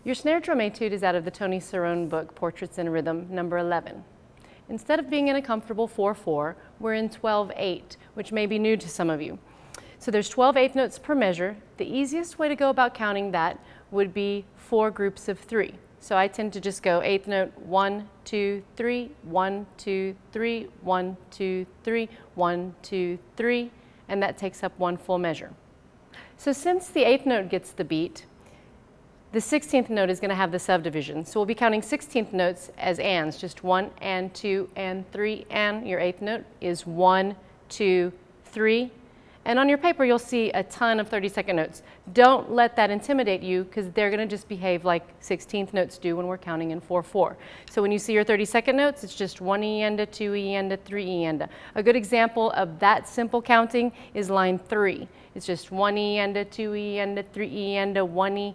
Your snare drum etude is out of the Anthony Cirone book, Portraits in Rhythm, number 11. Instead of being in a comfortable 4/4, we're in 12/8, which may be new to some of you. So there's 12 eighth notes per measure. The easiest way to go about counting that would be 4 groups of 3. So I tend to just go eighth note 1, 2, 3, 1, 2, 3, 1, 2, 3, 1, 2, 3, and that takes up 1 full measure. So since the eighth note gets the beat, the 16th note is going to have the subdivision. So we'll be counting 16th notes as ands, just 1 and 2 and 3 and. Your eighth note is 1, 2, 3. And on your paper you'll see a ton of 32nd notes. Don't let that intimidate you because they're going to just behave like 16th notes do when we're counting in 4/4. So when you see your 32nd notes, it's just 1 E and a 2 E and a 3 E and a. A good example of that simple counting is line 3. It's just 1 E and a 2 E and a 3 E and a 1 E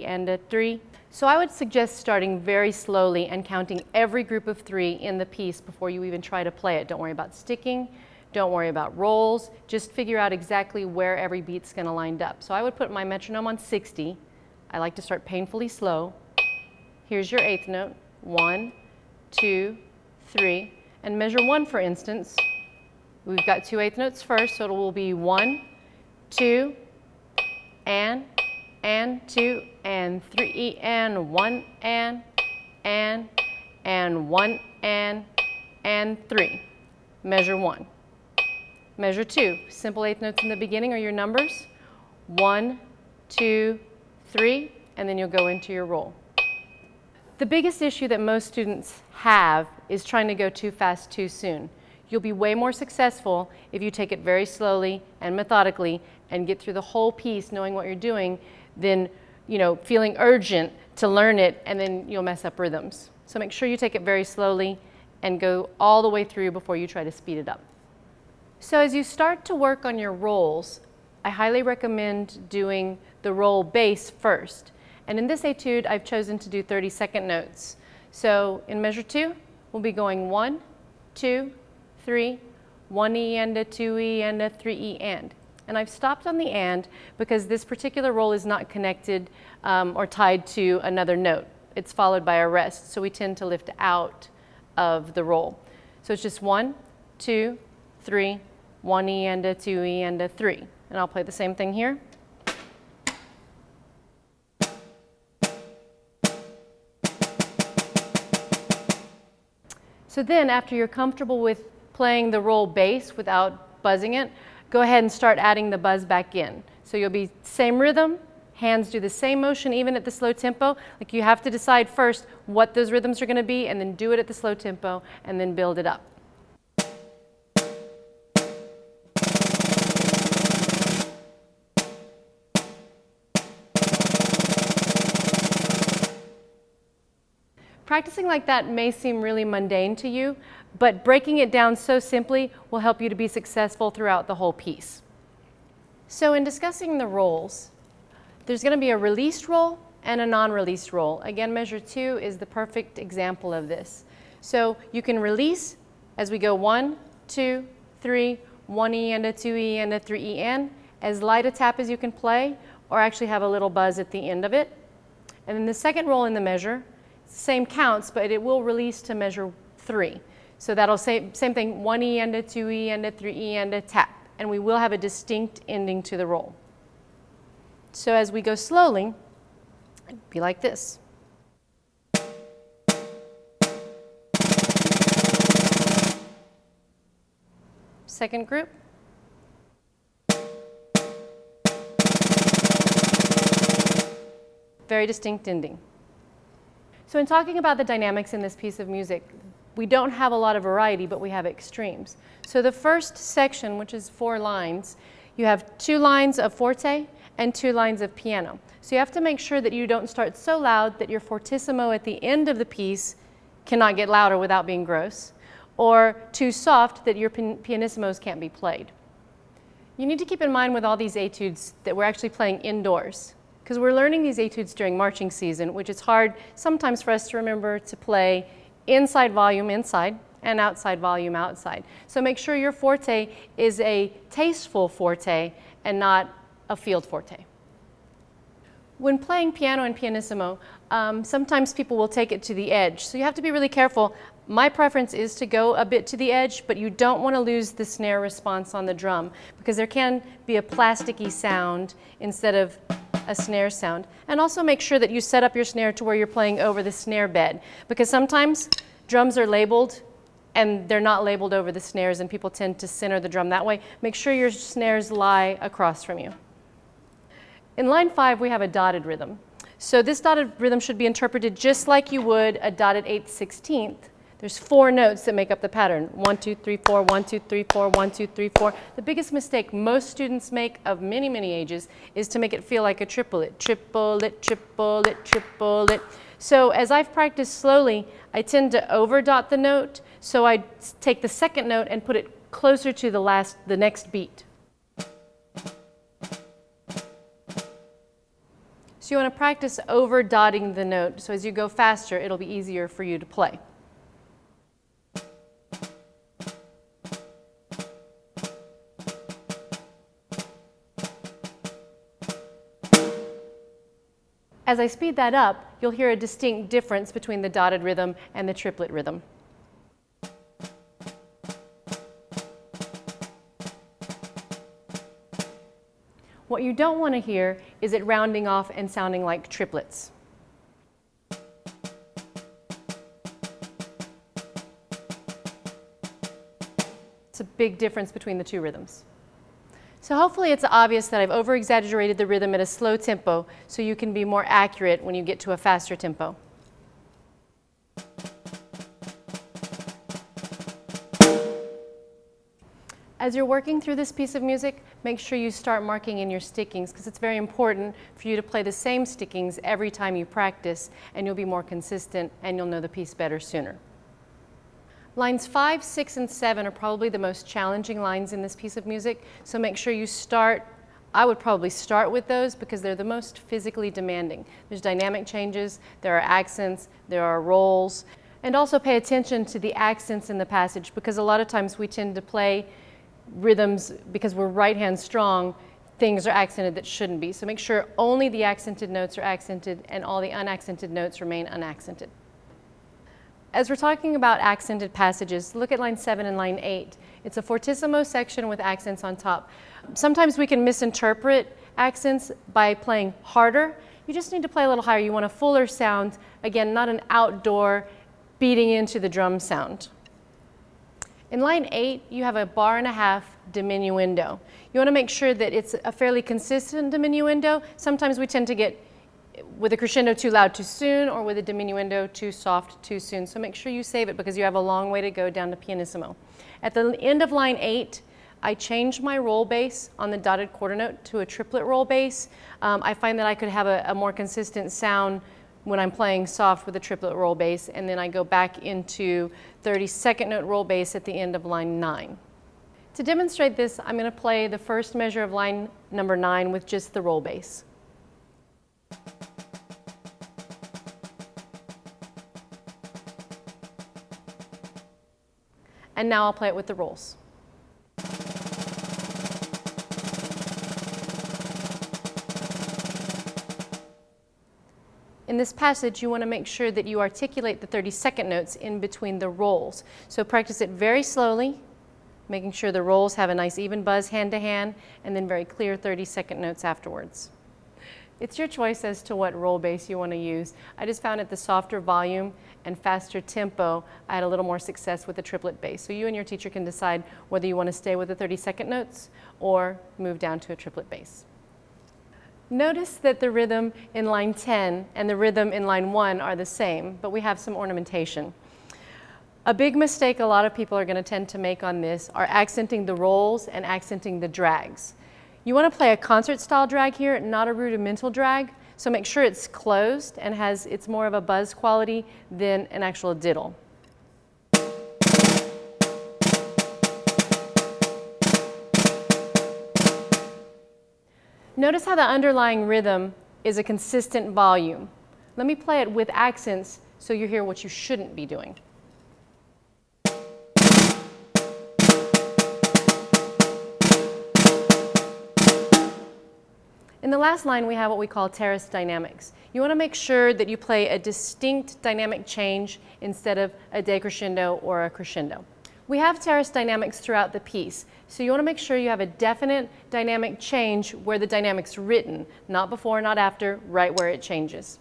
and a 3. So I would suggest starting very slowly and counting every group of 3 in the piece before you even try to play it. Don't worry about sticking. Don't worry about rolls, just figure out exactly where every beat's going to line up. So I would put my metronome on 60. I like to start painfully slow. Here's your eighth note, 1, 2, 3, and measure 1 for instance. We've got 2 eighth notes first, so it will be 1, 2, and 2, and 3, E, and 1, and 1, and 3. Measure 1. Measure 2, simple eighth notes in the beginning are your numbers, 1, 2, 3, and then you'll go into your roll. The biggest issue that most students have is trying to go too fast too soon. You'll be way more successful if you take it very slowly and methodically and get through the whole piece knowing what you're doing than, feeling urgent to learn it and then you'll mess up rhythms. So make sure you take it very slowly and go all the way through before you try to speed it up. So as you start to work on your rolls, I highly recommend doing the roll bass first. And in this etude, I've chosen to do 32nd notes. So in measure 2, we'll be going 1, 2, 3, 1 E and a 2 E and a 3 E and. And I've stopped on the and because this particular roll is not connected or tied to another note. It's followed by a rest, so we tend to lift out of the roll. So it's just 1, 2, 3, 1 E and a 2 E and a 3. And I'll play the same thing here. So then after you're comfortable with playing the roll bass without buzzing it, go ahead and start adding the buzz back in. So you'll be same rhythm, hands do the same motion even at the slow tempo. Like you have to decide first what those rhythms are going to be and then do it at the slow tempo and then build it up. Practicing like that may seem really mundane to you, but breaking it down so simply will help you to be successful throughout the whole piece. So in discussing the rolls, there's going to be a released roll and a non-released roll. Again, measure 2 is the perfect example of this. So you can release as we go 1, 2, 3, 1 E and a 2 E and a 3 E and, as light a tap as you can play, or actually have a little buzz at the end of it. And then the second roll in the measure, same counts, but it will release to measure 3. So that'll say same thing, 1 E and a 2 E and a 3 E and a tap. And we will have a distinct ending to the roll. So as we go slowly, it'd be like this. Second group. Very distinct ending. So in talking about the dynamics in this piece of music, we don't have a lot of variety, but we have extremes. So the first section, which is 4 lines, you have 2 lines of forte and 2 lines of piano. So you have to make sure that you don't start so loud that your fortissimo at the end of the piece cannot get louder without being gross, or too soft that your pianissimos can't be played. You need to keep in mind with all these etudes that we're actually playing indoors, because we're learning these etudes during marching season, which is hard sometimes for us to remember to play inside volume inside and outside volume outside. So make sure your forte is a tasteful forte and not a field forte. When playing piano and pianissimo, sometimes people will take it to the edge, so you have to be really careful. My preference is to go a bit to the edge, but you don't want to lose the snare response on the drum because there can be a plasticky sound instead of a snare sound. And also make sure that you set up your snare to where you're playing over the snare bed, because sometimes drums are labeled and they're not labeled over the snares and people tend to center the drum that way. Make sure your snares lie across from you. In line 5, we have a dotted rhythm. So this dotted rhythm should be interpreted just like you would a dotted 8/16. There's 4 notes that make up the pattern. 1, 2, 3, 4, 1, 2, 3, 4, 1, 2, 3, 4. The biggest mistake most students make of many, many ages is to make it feel like a triplet. Triplet, triplet, triplet. So as I've practiced slowly, I tend to overdot the note. So I take the second note and put it closer to the next beat. So you want to practice overdotting the note. So as you go faster, it'll be easier for you to play. As I speed that up, you'll hear a distinct difference between the dotted rhythm and the triplet rhythm. What you don't want to hear is it rounding off and sounding like triplets. It's a big difference between the two rhythms. So hopefully it's obvious that I've over-exaggerated the rhythm at a slow tempo so you can be more accurate when you get to a faster tempo. As you're working through this piece of music, make sure you start marking in your stickings because it's very important for you to play the same stickings every time you practice, and you'll be more consistent and you'll know the piece better sooner. Lines 5, 6, and 7 are probably the most challenging lines in this piece of music, so make sure you start. I would probably start with those because they're the most physically demanding. There's dynamic changes, there are accents, there are rolls, and also pay attention to the accents in the passage because a lot of times we tend to play rhythms because we're right hand strong, things are accented that shouldn't be. So make sure only the accented notes are accented and all the unaccented notes remain unaccented. As we're talking about accented passages, look at line 7 and line 8. It's a fortissimo section with accents on top. Sometimes we can misinterpret accents by playing harder. You just need to play a little higher. You want a fuller sound. Again, not an outdoor beating into the drum sound. In line 8, you have a bar and a half diminuendo. You want to make sure that it's a fairly consistent diminuendo. Sometimes we tend to get with a crescendo too loud too soon or with a diminuendo too soft too soon. So make sure you save it because you have a long way to go down to pianissimo. At the end of line 8, I changed my roll bass on the dotted quarter note to a triplet roll bass. I find that I could have a more consistent sound when I'm playing soft with a triplet roll bass, and then I go back into 32nd note roll bass at the end of line 9. To demonstrate this, I'm going to play the first measure of line number 9 with just the roll bass. And now I'll play it with the rolls. In this passage, you want to make sure that you articulate the 32nd notes in between the rolls. So practice it very slowly, making sure the rolls have a nice even buzz hand to hand, and then very clear 32nd notes afterwards. It's your choice as to what roll bass you want to use. I just found at the softer volume and faster tempo, I had a little more success with the triplet bass. So you and your teacher can decide whether you want to stay with the 32nd notes or move down to a triplet bass. Notice that the rhythm in line 10 and the rhythm in line 1 are the same, but we have some ornamentation. A big mistake a lot of people are going to tend to make on this are accenting the rolls and accenting the drags. You want to play a concert-style drag here, not a rudimental drag, so make sure it's closed and it's more of a buzz quality than an actual diddle. Notice how the underlying rhythm is a consistent volume. Let me play it with accents so you hear what you shouldn't be doing. In the last line, we have what we call terrace dynamics. You want to make sure that you play a distinct dynamic change instead of a decrescendo or a crescendo. We have terrace dynamics throughout the piece, so you want to make sure you have a definite dynamic change where the dynamic's written, not before, not after, right where it changes.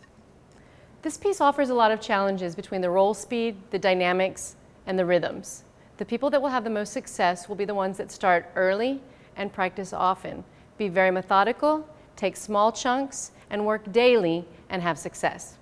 This piece offers a lot of challenges between the roll speed, the dynamics, and the rhythms. The people that will have the most success will be the ones that start early and practice often. Be very methodical, take small chunks, and work daily and have success.